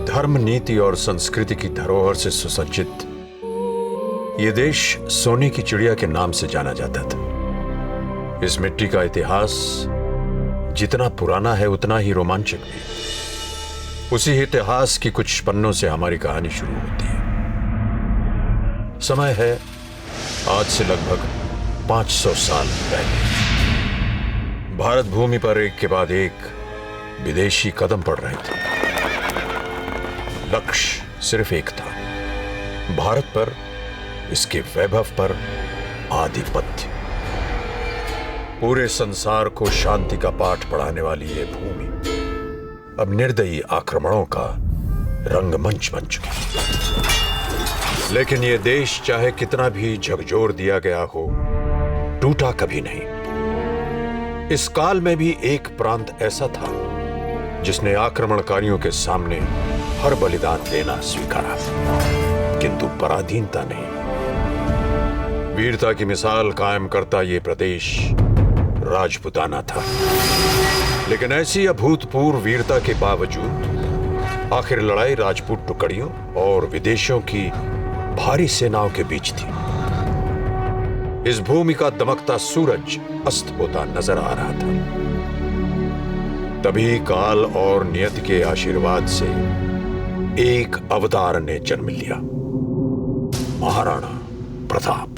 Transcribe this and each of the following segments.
धर्म, नीति और संस्कृति की धरोहर से सुसज्जित ये देश सोने की चिड़िया के नाम से जाना जाता था। इस मिट्टी का इतिहास जितना पुराना है उतना ही रोमांचक भी। उसी इतिहास की कुछ पन्नों से हमारी कहानी शुरू होती है। समय है आज से लगभग 500 साल पहले। भारत भूमि पर एक के बाद एक विदेशी कदम पड़ रहे थे। लक्ष्य सिर्फ एक था, भारत पर, इसके वैभव पर आधिपत्य। पूरे संसार को शांति का पाठ पढ़ाने वाली ये भूमि अब निर्दयी आक्रमणों का रंगमंच बन चुकी है। लेकिन ये देश चाहे कितना भी झकझोर दिया गया हो, टूटा कभी नहीं। इस काल में भी एक प्रांत ऐसा था जिसने आक्रमणकारियों के सामने हर बलिदान देना स्वीकारा, किंतु पराधीनता नहीं। वीरता की मिसाल कायम करता ये प्रदेश राजपुताना था। लेकिन ऐसी अभूतपूर्व वीरता के बावजूद आखिर लड़ाई राजपूत टुकड़ियों और विदेशियों की भारी सेनाओं के बीच थी। इस भूमि का दमकता सूरज अस्त होता नजर आ रहा था। तभी काल और नियति के आशीर्वाद से एक अवतार ने जन्म लिया, महाराणा प्रताप।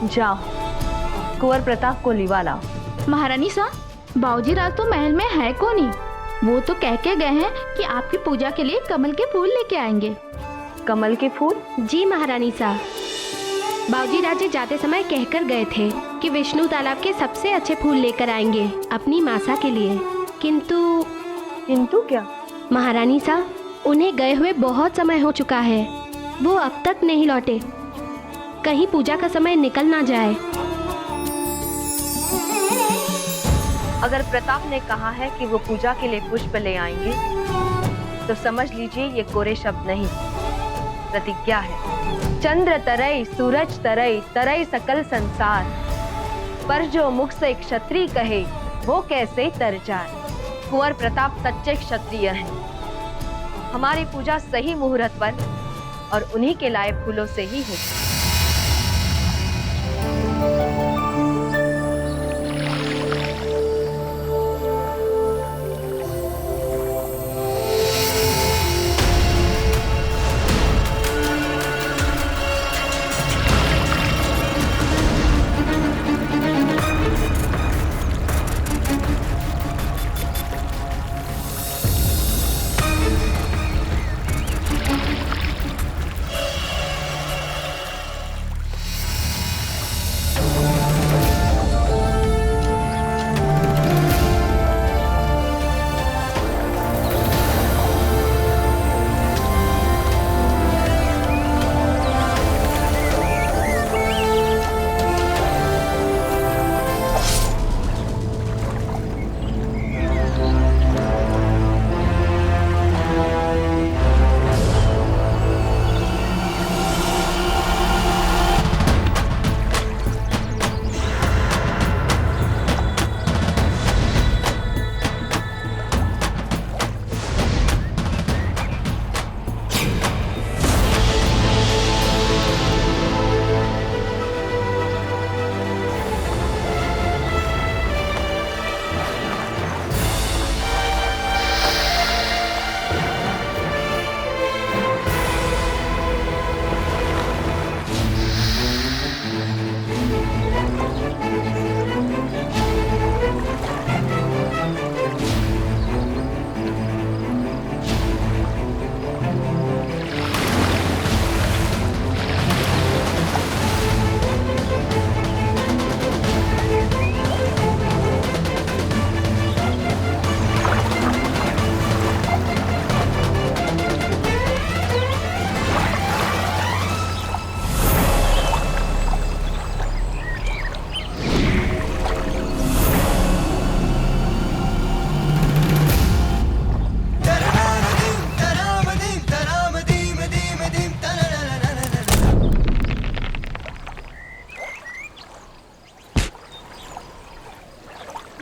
जाओ कुंवर प्रताप को लिवा लाओ। महारानी साहब, बाबूजी रात तो महल में है कौन ही? वो तो कह के गए हैं कि आपकी पूजा के लिए कमल के फूल लेके आएंगे। कमल के फूल? जी महारानी साहब, बाबूजी राजे जाते समय कहकर गए थे कि विष्णु तालाब के सबसे अच्छे फूल लेकर आएंगे अपनी मासा के लिए। किंतु क्या? महारानी साहब, उन्हें गए हुए बहुत समय हो चुका है, वो अब तक नहीं लौटे। कहीं पूजा का समय निकल ना जाए। अगर प्रताप ने कहा है कि वो पूजा के लिए पुष्प ले आएंगे, तो समझ लीजिए ये कोरे शब्द नहीं, प्रतिज्ञा है। चंद्र तरई, सूरज तरई, तरई सकल संसार, पर जो मुख से क्षत्रिय कहे वो कैसे तर जाए। कुंवर प्रताप सच्चे क्षत्रिय हैं। हमारी पूजा सही मुहूर्त पर और उन्हीं के लाए फूलों से ही होगी।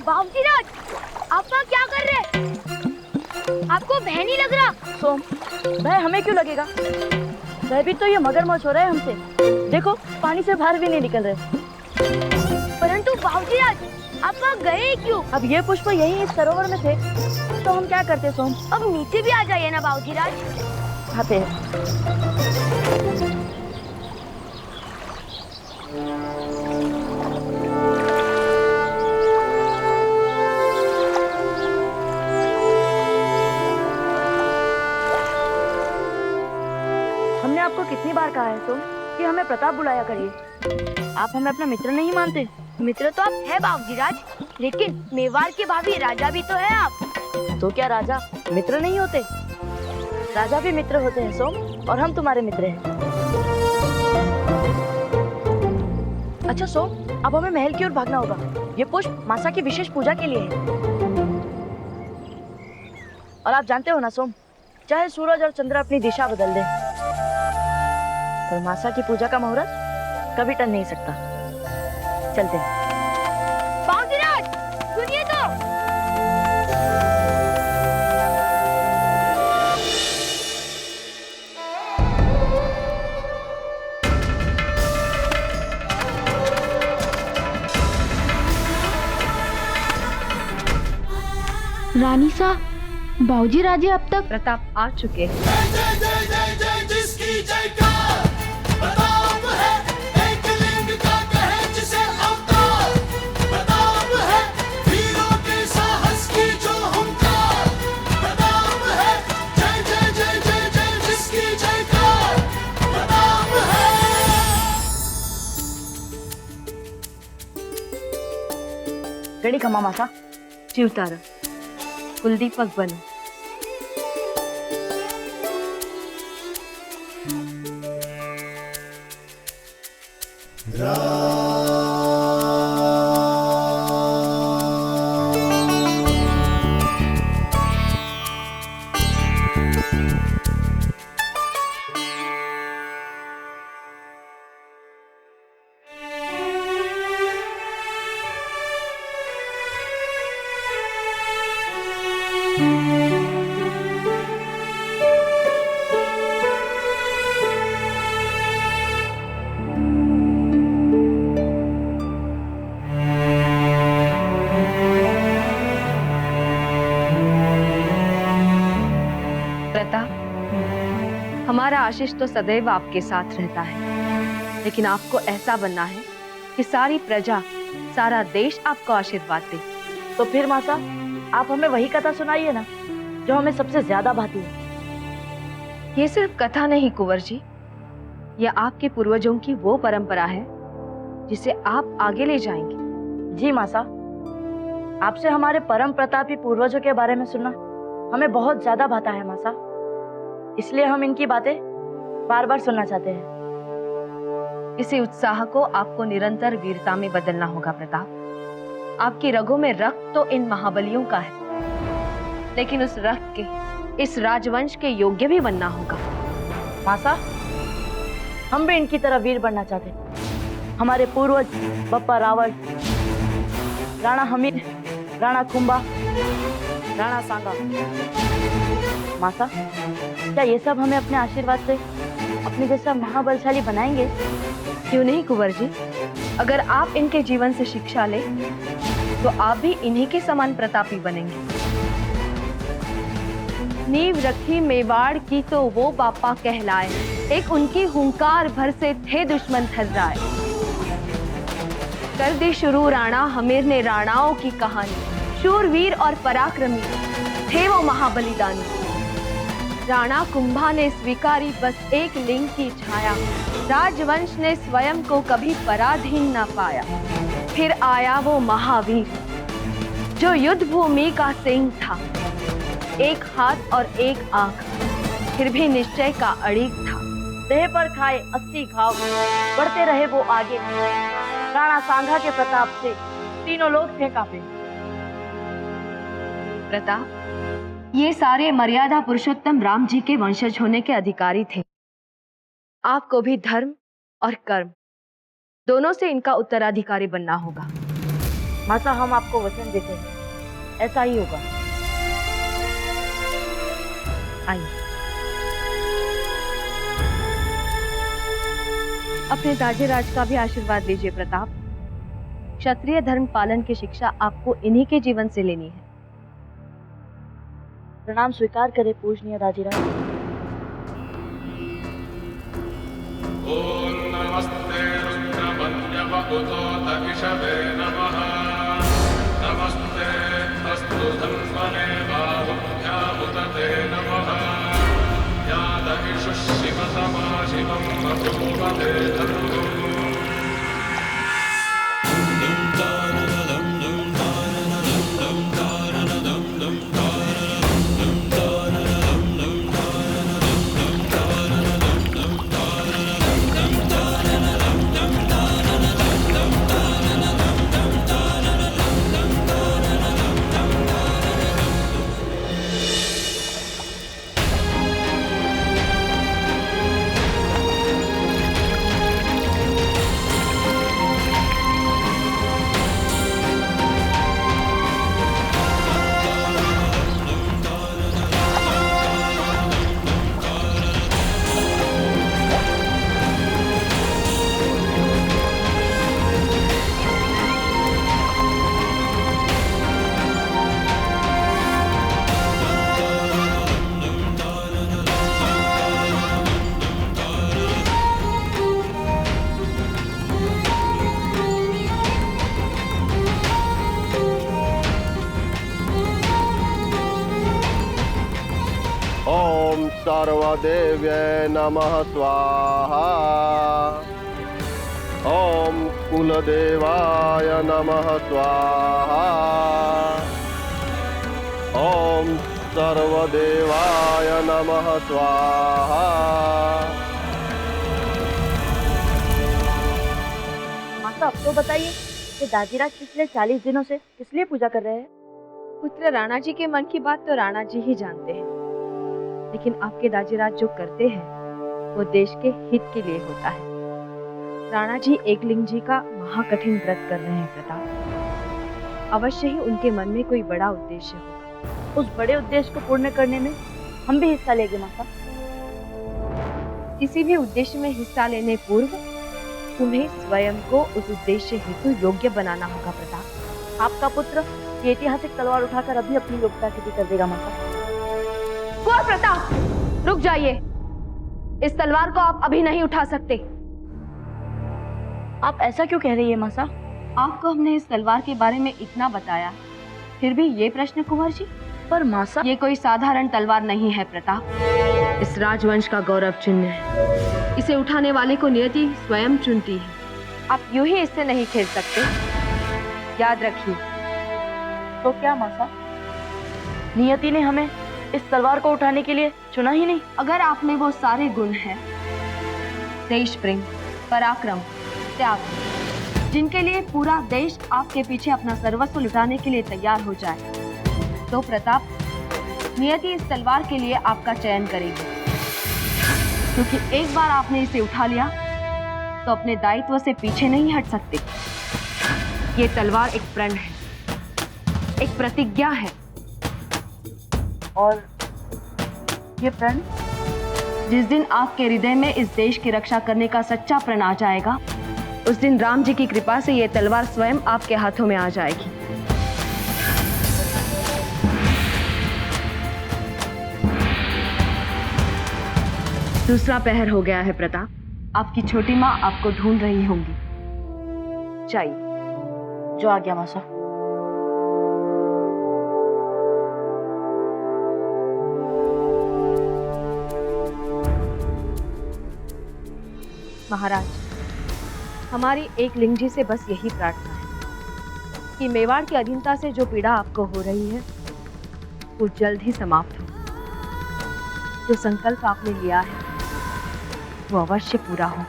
बाबूजी राज, आप वहाँ क्या कर रहे हैं? आपको भय नहीं लग रहा? सोम, भय हमें क्यों लगेगा? भयभीत तो ये मगरमच्छ हो रहे हैं हमसे। देखो, पानी से बाहर भी नहीं निकल रहे। परंतु बाबूजी राज, आप वहाँ गए क्यों? अब ये पुष्प यही इस सरोवर में थे, तो हम क्या करते सोम? अब नीचे भी आ जाइए ना बाबूजी राज। आते हैं। हमने आपको कितनी बार कहा है सोम कि हमें प्रताप बुलाया करिए। आप हमें अपना मित्र नहीं मानते। मित्र तो आप है बाबूजी राज, लेकिन मेवाड़ के भाभी राजा भी तो है आप। तो क्या राजा मित्र नहीं होते? राजा भी मित्र होते हैं सोम, और हम तुम्हारे मित्र हैं। अच्छा सोम, अब हमें महल की ओर भागना होगा। ये पुष्प मासा की विशेष पूजा के लिए है। और आप जानते हो ना सोम, चाहे सूरज और चंद्र अपनी दिशा बदल दे, पर मासा की पूजा का मुहूर्त कभी टल नहीं सकता। चलते हैं। बाबूजी राज, सुनिए तो। रानी सा, बाबूजी राजे अब तक प्रताप आ चुके हैं। जय जय जय जय जिसकी जयकार, प्रताप है एक लिंग का कहे जिसे अवतार, प्रताप है वीरों के साहस की जो हुंकार, प्रताप है जय जय जय जय जय जिसकी जयकार। गणी खमा मासा। जीवतारा कुलदीपक बनो। हमारा आशीष तो सदैव आपके साथ रहता है, लेकिन आपको ऐसा बनना है कि सारी प्रजा, सारा देश आपको आशीर्वाद दे। तो फिर मासा, आप हमें वही कथा सुनाइए ना जो हमें सबसे ज्यादा भाती है। ये सिर्फ कथा नहीं कुंवर जी, यह आपके पूर्वजों की वो परंपरा है जिसे आप आगे ले जाएंगे। जी मासा, आपसे हमारे परम प्रतापी पूर्वजों के बारे में सुनना हमें बहुत ज्यादा भाता है मासा, इसलिए हम इनकी बातें बार बार सुनना चाहते हैं। इसी उत्साह को आपको निरंतर वीरता में बदलना होगा प्रताप। आपकी रगों में रक्त तो इन महाबलियों का है, लेकिन उस रक्त के, इस राजवंश के योग्य भी बनना होगा। मासा, हम भी इनकी तरह वीर बनना चाहते हैं। हमारे पूर्वज बप्पा रावल, राणा हमीर, राणा कुंभा, राणा सांगा। मासा, क्या ये सब हमें अपने आशीर्वाद से अपने जैसा महाबलशाली बनाएंगे? क्यों नहीं कुंवर जी, अगर आप इनके जीवन से शिक्षा ले तो आप भी इन्हीं के समान प्रतापी बनेंगे। नींव रखी मेवाड़ की तो वो बापा कहलाए, एक उनकी हुंकार भर से थे दुश्मन थर्राए। कर दी शुरू राणा हमीर ने राणाओं की कहानी, शूरवीर और पराक्रमी थे वो महाबलिदानी। राणा कुंभा ने स्वीकारी बस एक लिंग की छाया, राजवंश ने स्वयं को कभी पराधीन न पाया। फिर आया वो महावीर जो युद्ध भूमि का सिंह था, एक हाथ और एक आंख, फिर भी निश्चय का अड़िग था। देह पर खाए 80 घाव, बढ़ते रहे वो आगे। राणा सांगा के प्रताप से तीनों लोग थे कांपे। प्रताप, ये सारे मर्यादा पुरुषोत्तम राम जी के वंशज होने के अधिकारी थे। आपको भी धर्म और कर्म दोनों से इनका उत्तराधिकारी बनना होगा। मासा, हम आपको वचन देते हैं, ऐसा ही होगा। आइए, अपने दाजेराज का भी आशीर्वाद लीजिए प्रताप। क्षत्रिय धर्म पालन की शिक्षा आपको इन्हीं के जीवन से लेनी है। प्रणाम स्वीकार करे पूजनीय दाजीराज। ओम नमस्ते रुद्रवन्द्यवपुतोत इषवे नमः। नमस्ते अस्तु धन्वने बाहुभ्यामुदते नमः। या दहिषु शिवतमा शिवं बभूवते धनुः। सर्वदेव्यै नमः स्वाहा। ओम कुलदेवाय नमः स्वाहा। ओम सर्वदेवाय नमः स्वाहा। माता अब तो बताइए कि दादीराज पिछले 40 दिनों से किस लिए पूजा कर रहे हैं? पुत्र राणा जी के मन की बात तो राणा जी ही जानते हैं, लेकिन आपके दाजीराज जो करते हैं वो देश के हित के लिए होता है। राणा जी एकलिंग जी का महाकठिन व्रत कर रहे हैं प्रताप। अवश्य ही उनके मन में कोई बड़ा उद्देश्य होगा। उस बड़े उद्देश्य को पूर्ण करने में हम भी हिस्सा लेंगे माता। किसी भी उद्देश्य में हिस्सा लेने पूर्व तुम्हें स्वयं को उस उद्देश्य हेतु योग्य बनाना होगा प्रताप। आपका पुत्र ये ऐतिहासिक तलवार उठाकर अभी अपनी योग्यता सिद्ध कर देगा माता। कुंवर प्रताप, रुक जाइए। इस तलवार को आप अभी नहीं उठा सकते। आप ऐसा क्यों कह रही है माता? आपको हमने इस तलवार के बारे में इतना बताया, फिर भी ये प्रश्न कुंवर जी? पर मासा, ये कोई साधारण तलवार नहीं है प्रताप। इस राजवंश का गौरव चिन्ह है। इसे उठाने वाले को नियति स्वयं चुनती है। आप यूं ही इससे नहीं खेल सकते, याद रखिए। तो क्या मासा, नियति ने हमें इस तलवार को उठाने के लिए चुना ही नहीं? अगर आप में वो सारे गुण हैं, देश प्रेम, पराक्रम, त्याग, जिनके लिए पूरा देश आपके पीछे अपना सर्वस्व लुटाने के लिए तैयार हो जाए, तो प्रताप, नियति इस तलवार के लिए आपका चयन करेगी। क्योंकि एक बार आपने इसे उठा लिया तो अपने दायित्व से पीछे नहीं हट सकते। ये तलवार एक प्रण है, एक प्रतिज्ञा है। और ये प्रण? जिस दिन आपके हृदय में इस देश की रक्षा करने का सच्चा प्रण आ जाएगा, उस दिन राम जी की कृपा से ये तलवार स्वयं आपके हाथों में आ जाएगी। दूसरा पहर हो गया है प्रताप। आपकी छोटी माँ आपको ढूंढ रही होंगी। जाइए। जो आ गया मासा। महाराज, हमारी एक लिंग जी से बस यही प्रार्थना है कि मेवाड़ की अधीनता से जो पीड़ा आपको हो रही है वो जल्द ही समाप्त हो। जो संकल्प आपने लिया है वो अवश्य पूरा हो।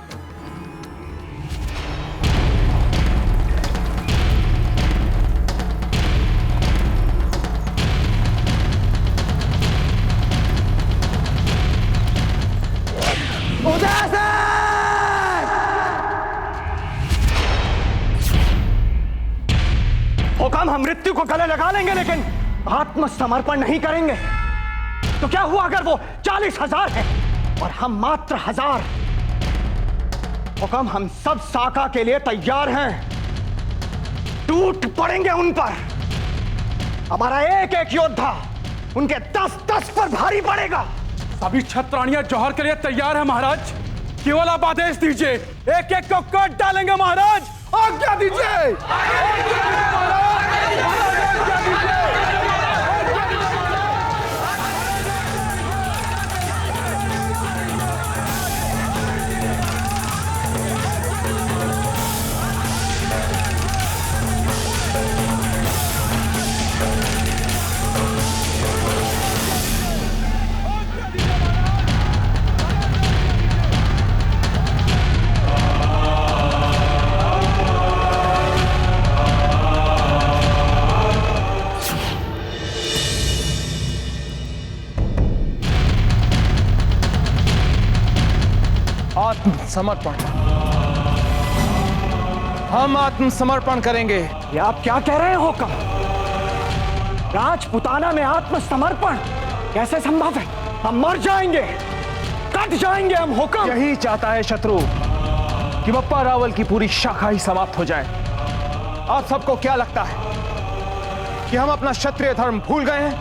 हुक्म, हम मृत्यु को गले लगा लेंगे लेकिन आत्मसमर्पण नहीं करेंगे। तो क्या हुआ अगर वो 40,000 है और हम मात्र 1000? हुक्म, हम सब साका के लिए तैयार हैं। टूट पड़ेंगे उन पर। हमारा एक एक योद्धा उनके 10-10 पर भारी पड़ेगा। सभी छत्राणियां जौहर के लिए तैयार है महाराज। केवल आप आदेश दीजिए, एक एक को काट डालेंगे महाराज। आज्ञा दीजिए। आत्मसमर्पण। हम आत्मसमर्पण करेंगे। ये आप क्या कह रहे हो? हुक्म, राजपुताना में आत्मसमर्पण कैसे संभव है? हम मर जाएंगे, कट जाएंगे हम। हुक्म, यही चाहता है शत्रु कि बप्पा रावल की पूरी शाखा ही समाप्त हो जाए। आप सबको क्या लगता है कि हम अपना क्षत्रिय धर्म भूल गए हैं?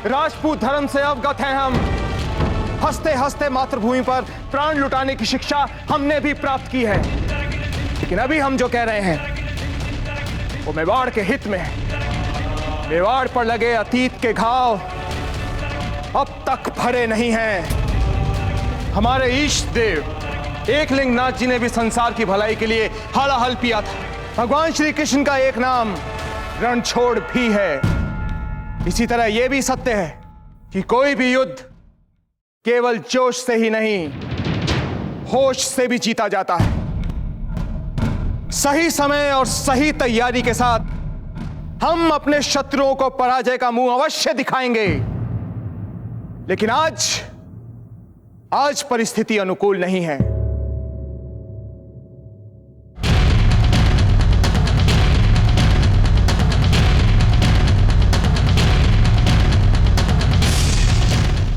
राजपूत धर्म से अवगत हैं हम। हंसते हंसते मातृभूमि पर प्राण लुटाने की शिक्षा हमने भी प्राप्त की है। लेकिन अभी हम जो कह रहे हैं वो मेवाड़ के हित में है। मेवाड़ पर लगे अतीत के घाव अब तक भरे नहीं हैं। हमारे ईष्ट देव एकलिंग नाथ जी ने भी संसार की भलाई के लिए हलाहल पिया था। भगवान श्री कृष्ण का एक नाम रणछोड़ भी है। इसी तरह यह भी सत्य है कि कोई भी युद्ध केवल जोश से ही नहीं, होश से भी जीता जाता है। सही समय और सही तैयारी के साथ हम अपने शत्रुओं को पराजय का मुंह अवश्य दिखाएंगे। लेकिन आज परिस्थिति अनुकूल नहीं है।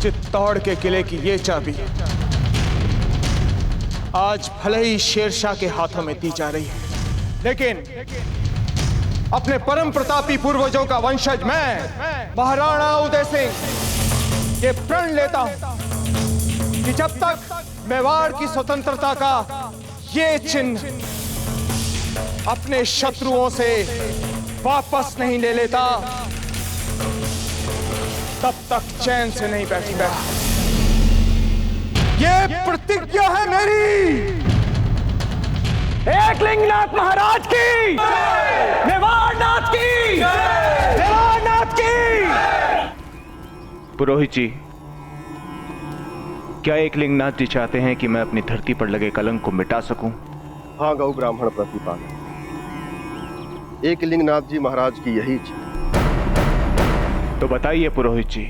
चित्तौड़ के किले की ये चाबी आज भले ही शेरशाह के हाथों में दी जा रही है, लेकिन अपने परम प्रतापी पूर्वजों का वंशज मैं महाराणा उदय सिंह ये प्रण लेता हूं कि जब तक मेवाड़ की स्वतंत्रता का ये चिन्ह अपने शत्रुओं से वापस नहीं ले लेता, तब तक चैन से नहीं बैठूंगा। ये प्रतिज्ञा है मेरी। एकलिंगनाथ महाराज की, मेवाड़नाथ की, मेवाड़नाथ की। पुरोहित जी, क्या एकलिंगनाथ जी चाहते हैं कि मैं अपनी धरती पर लगे कलंक को मिटा सकूं? हाँ गौ ब्राह्मण प्रतिपादक, एकलिंगनाथ जी महाराज की यही इच्छा। तो बताइए पुरोहित जी,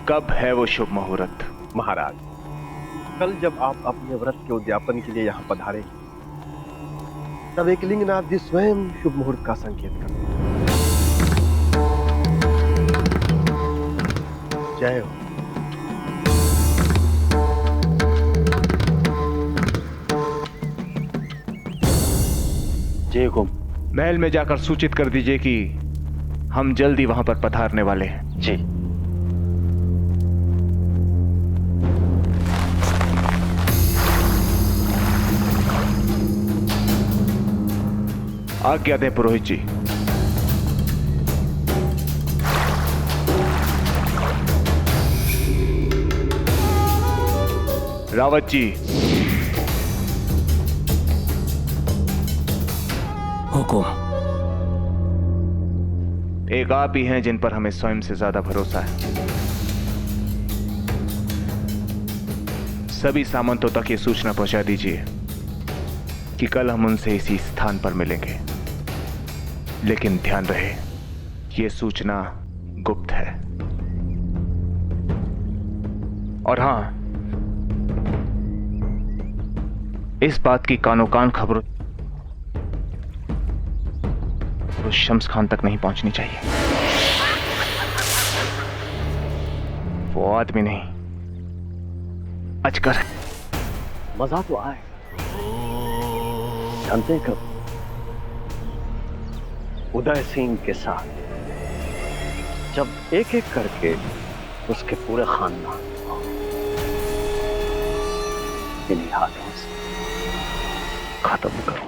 कब है वो शुभ मुहूर्त? महाराज, कल जब आप अपने व्रत के उद्यापन के लिए यहाँ पधारे, तब एकलिंगनाथ जी स्वयं शुभ मुहूर्त का संकेत करते। जय हो। जय हो। महल में जाकर सूचित कर दीजिए कि हम जल्दी वहां पर पधारने वाले हैं। जी। आज्ञा दें पुरोहित जी। रावत जी। हुकुम। एक आप ही हैं जिन पर हमें स्वयं से ज्यादा भरोसा है। सभी सामंतों तक ये सूचना पहुंचा दीजिए कि कल हम उनसे इसी स्थान पर मिलेंगे, लेकिन ध्यान रहे ये सूचना गुप्त है। और हां, इस बात की कानो कान खबर तो शम्स खान तक नहीं पहुंचनी चाहिए। वो आदमी नहीं, अजगर। मजा तो आए। जानते हैं कब? उदय सिंह के साथ, जब एक एक करके उसके पूरे खानदान इन्हीं हाथों से खत्म करूं।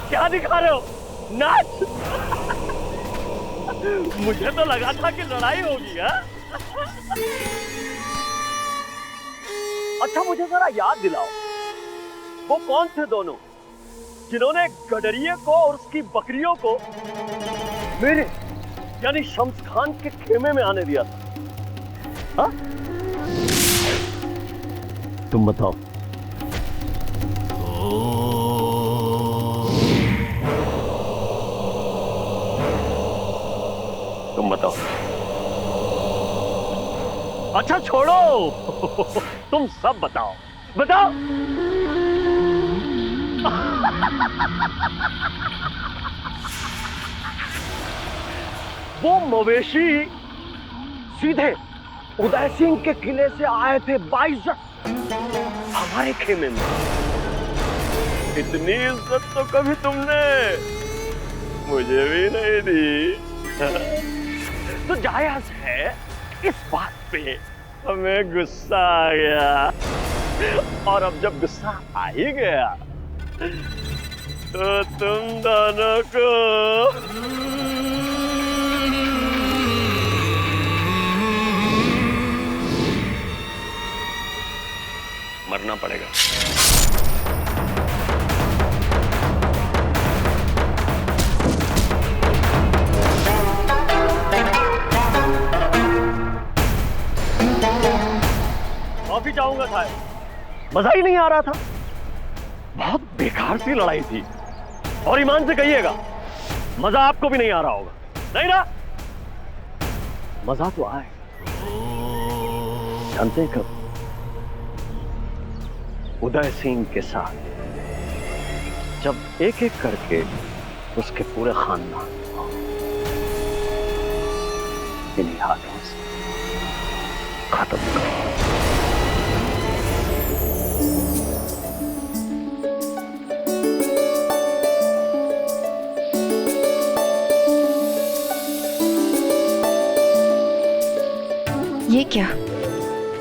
क्या दिखा रहे हो? नाच। मुझे तो लगा था कि लड़ाई होगी। अच्छा मुझे जरा याद दिलाओ, वो कौन थे दोनों जिन्होंने गडरिये को और उसकी बकरियों को मेरे यानी शम्स खान के खेमे में आने दिया था? हा? तुम बताओ। तुम बताओ। अच्छा छोड़ो, तुम सब बताओ, बताओ। वो मवेशी सीधे उदय सिंह के किले से आए थे बाइज्जत हमारे खेमे में। इतनी इज्जत तो कभी तुमने मुझे भी नहीं दी। तो जायज है इस बात पे हमें गुस्सा आ गया, और अब जब गुस्सा आ ही गया तो तुम दोनों को मरना पड़ेगा। माफी चाहूंगा साहब, मजा ही नहीं आ रहा था, बहुत बेकार सी लड़ाई थी। और ईमान से कहिएगा मजा आपको भी नहीं आ रहा होगा, नहीं ना? मजा तो आए, जानते हैं कब? उदय सिंह के साथ, जब एक एक करके उसके पूरे खानदान को इन्हीं हाथों से खत्म कर। ये क्या,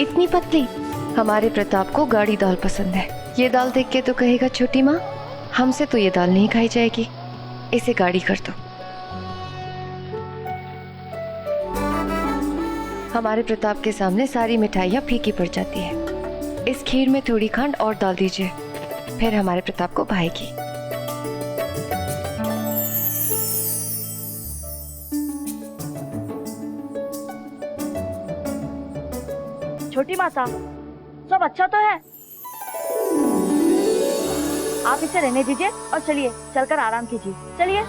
इतनी पतली? हमारे प्रताप को गाढ़ी दाल पसंद है। ये दाल देख के तो कहेगा छोटी माँ हमसे तो ये दाल नहीं खाई जाएगी, इसे गाढ़ी कर दो। हमारे प्रताप के सामने सारी मिठाइयाँ फीकी पड़ जाती है। इस खीर में थोड़ी खंड और डाल दीजिए, फिर हमारे प्रताप को भाएगी। छोटी माता, सब अच्छा तो है? आप इसे रहने दीजिए और चलिए, चलकर आराम कीजिए। चलिए।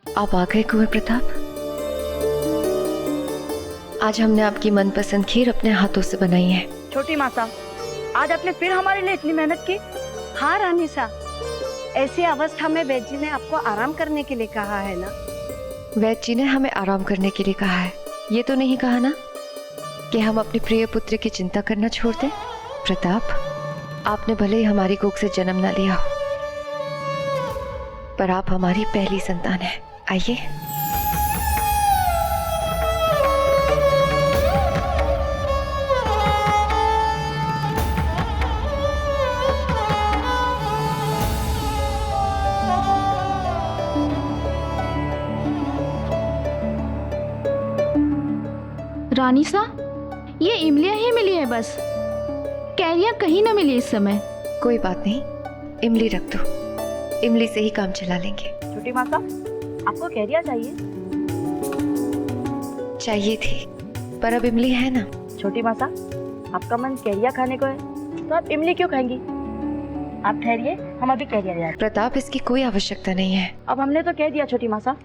आप आ गए कुंवर प्रताप। आज हमने आपकी मनपसंद खीर अपने हाथों से बनाई है। छोटी माता, आज आपने फिर हमारे लिए इतनी मेहनत की। हाँ रानी साहब, ऐसी अवस्था में वैद्य जी ने आपको आराम करने के लिए कहा है ना? वैद्य जी ने हमें आराम करने के लिए कहा है, ये तो नहीं कहा ना कि हम अपने प्रिय पुत्र की चिंता करना छोड़ दें। प्रताप, आपने भले ही हमारी कोख से जन्म न लिया हो, पर आप हमारी पहली संतान है। आइए। रानी सा, ये इमलियां ही मिली है बस, कैरियां कहीं ना मिली इस समय। कोई बात नहीं, इमली रख दो, इमली से ही काम चला लेंगे। छोटी माता, आपको कैरिया चाहिए? चाहिए थी, पर अब इमली है ना। छोटी माता, आपका मन कैरिया खाने को है तो आप इमली क्यों खाएंगी? आप ठहरिए, हम अभी कैरिया ले आते हैं। प्रताप, इसकी कोई आवश्यकता नहीं है। अब हमने तो कह दिया छोटी माता,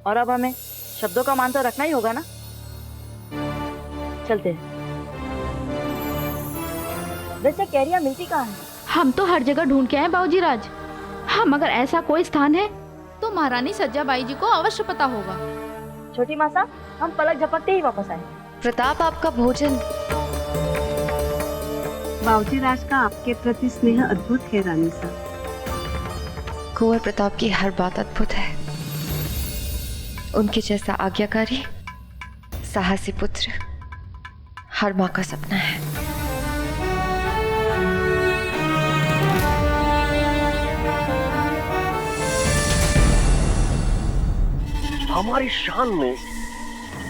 और अब हमें शब्दों का मान तो रखना ही होगा ना। चलते हैं। वैसे कैरिया मिलती कहाँ है? हम तो हर जगह ढूंढ के आए बाबूजी राज। हम अगर ऐसा कोई स्थान है तो महारानी सज्जाबाई जी को अवश्य पता होगा। छोटी माता, हम पलक झपकते ही वापस आए। प्रताप, आपका भोजन। बाबूजी राज का आपके प्रति स्नेह अद्भुत है रानी साहब। कुंवर प्रताप की हर बात अद्भुत है। उनके जैसा आज्ञाकारी, साहसी पुत्र हर माँ का सपना है। हमारी शान में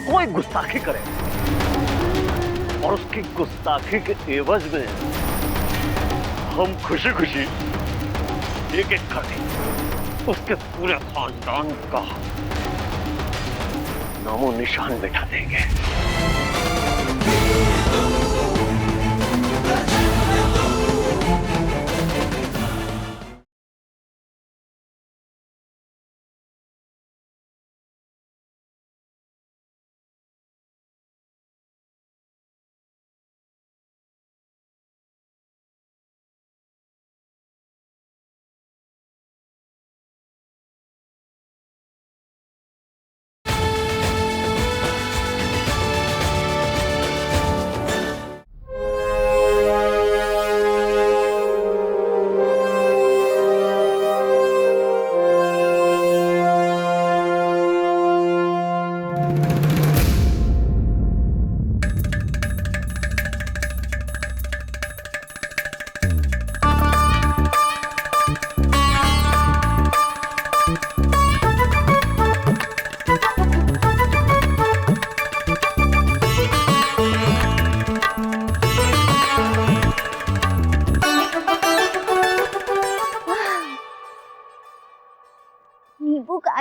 कोई गुस्ताखी करे और उसकी गुस्ताखी के एवज में हम खुशी खुशी एक एक करके उसके पूरे खानदान का नामो निशान मिटा देंगे।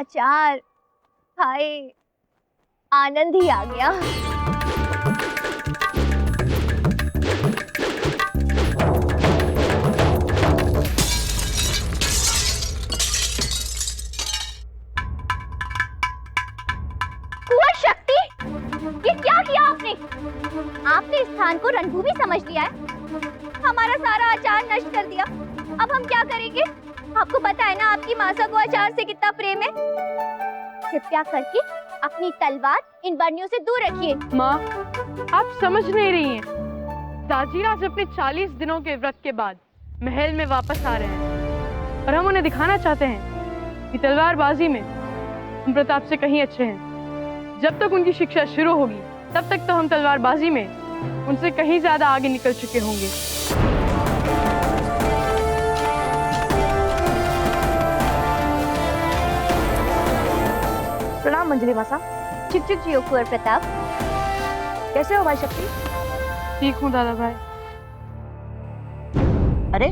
अचार खाए आनंद ही आ गया। कुंवर शक्ति, ये क्या किया आपने? आपने इस स्थान को रणभूमि समझ लिया है। हमारा सारा अचार नष्ट कर दिया। अब हम क्या करेंगे? आपको पता है ना आपकी मासा को अचार से कितना प्रेम है। कृपया करके अपनी तलवार इन बरनियों से दूर रखिए। माँ, आप समझ नहीं रही हैं। दाजीराज अपने 40 दिनों के व्रत के बाद महल में वापस आ रहे हैं और हम उन्हें दिखाना चाहते हैं कि तलवारबाजी में हम प्रताप से कहीं अच्छे हैं। जब तक उनकी शिक्षा शुरू होगी तब तक तो हम तलवारबाजी में उनसे कहीं ज्यादा आगे निकल चुके होंगे। प्रणाम मंजली मासा। चुप चुप जियो कुंवर प्रताप। कैसे हो भाई शक्ति? ठीक हूँ दादा भाई। अरे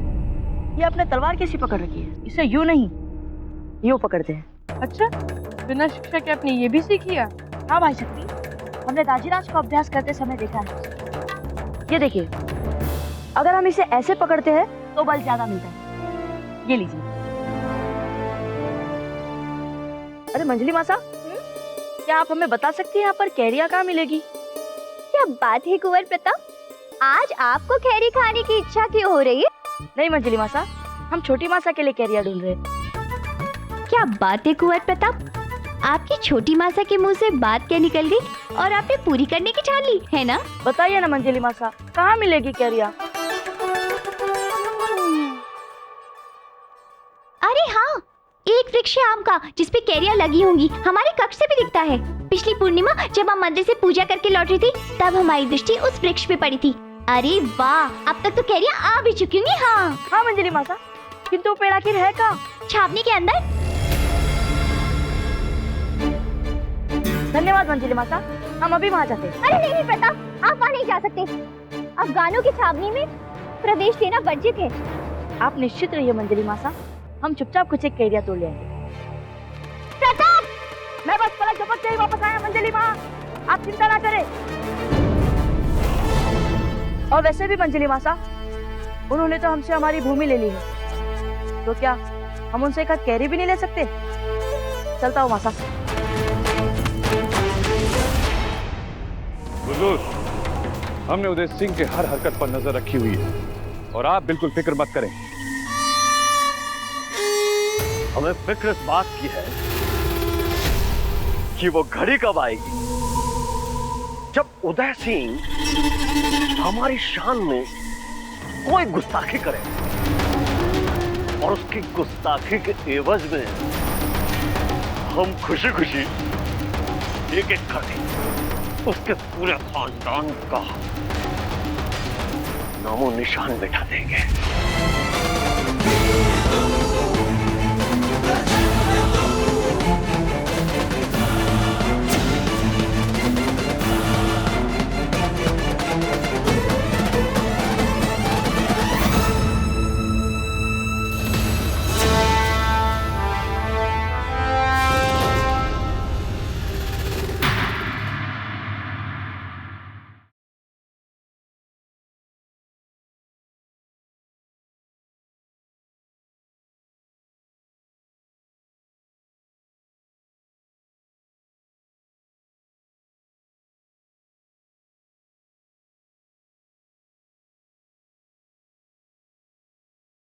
ये आपने तलवार कैसी पकड़ रखी है? इसे यूं नहीं यूं पकड़ते हैं। अच्छा, बिना शिक्षा के आपने ये भी सीख लिया? हाँ भाई शक्ति, हमने दाजीराज को अभ्यास करते समय देखा है। ये देखिए, अगर हम इसे ऐसे पकड़ते हैं तो बल ज्यादा मिलता है। ये लीजिए। अरे मंजली मासा, क्या आप हमें बता सकती हैं यहाँ पर कैरिया कहाँ मिलेगी? क्या बात है कुंवर प्रताप, आज आपको कैरी खाने की इच्छा क्यों हो रही है? नहीं मंजली मासा, हम छोटी मासा के लिए कैरिया ढूंढ रहे हैं। क्या बात है कुंवर प्रताप, आपकी छोटी मासा के मुंह से बात क्या निकल गई और आपने पूरी करने की ठान ली है ना? बताइए ना मंजली मासा, कहाँ मिलेगी कैरिया? अरे हाँ, एक वृक्ष है आम का जिसपे कैरिया लगी होंगी। हमारे कक्ष से भी दिखता है। पिछली पूर्णिमा जब हम मंदिर से पूजा करके लौट रही थी तब हमारी दृष्टि उस वृक्ष पे पड़ी थी। अरे वाह, अब तक तो कैरिया आ भी चुकी होंगी। हाँ हाँ मंजली मासा, किंतु पेड़ आखिर है कहाँ? छावनी के अंदर। धन्यवाद मंजली मासा, हम अभी वहाँ जाते हैं। अरे नहीं प्रताप, आप वहाँ नहीं जा सकते। अफगानों की छावनी में प्रवेश देना वर्जित है। आप निश्चित रहिए मंजली मासा, हम चुपचाप कुछ एक कैरिया तोड़ लेंगे। प्रताप, मैं बस पलक झपकते ही वापस आया मंजली माँ, आप चिंता ना करें। और वैसे भी मंजली मासा, उन्होंने तो हमसे हमारी भूमि ले ली है, तो क्या हम उनसे एक कैरी भी नहीं ले सकते? चलता हूँ मासा। हुजूर, हमने उदय सिंह के हर हरकत पर नजर रखी हुई है और आप बिल्कुल फिक्र मत करें। हमें फिक्र इस बात की है कि वो घड़ी कब आएगी जब उदय सिंह हमारी शान में कोई गुस्ताखी करे और उसकी गुस्ताखी के एवज में हम खुशी खुशी एक एक करके उसके पूरे खानदान का नामो निशान मिटा देंगे।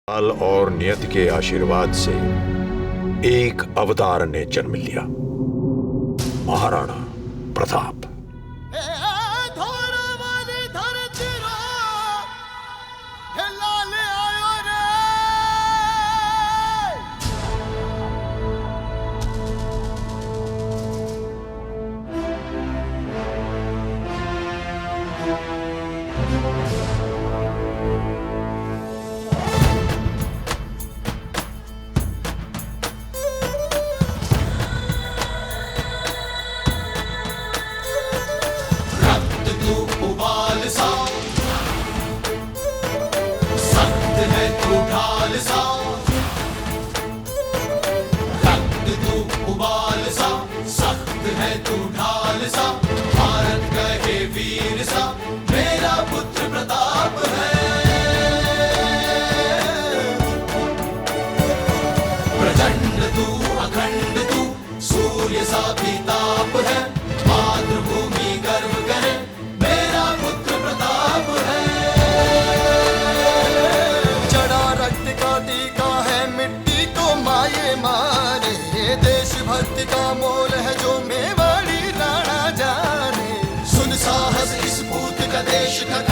काल और नियत के आशीर्वाद से एक अवतार ने जन्म लिया, महाराणा प्रताप। देश का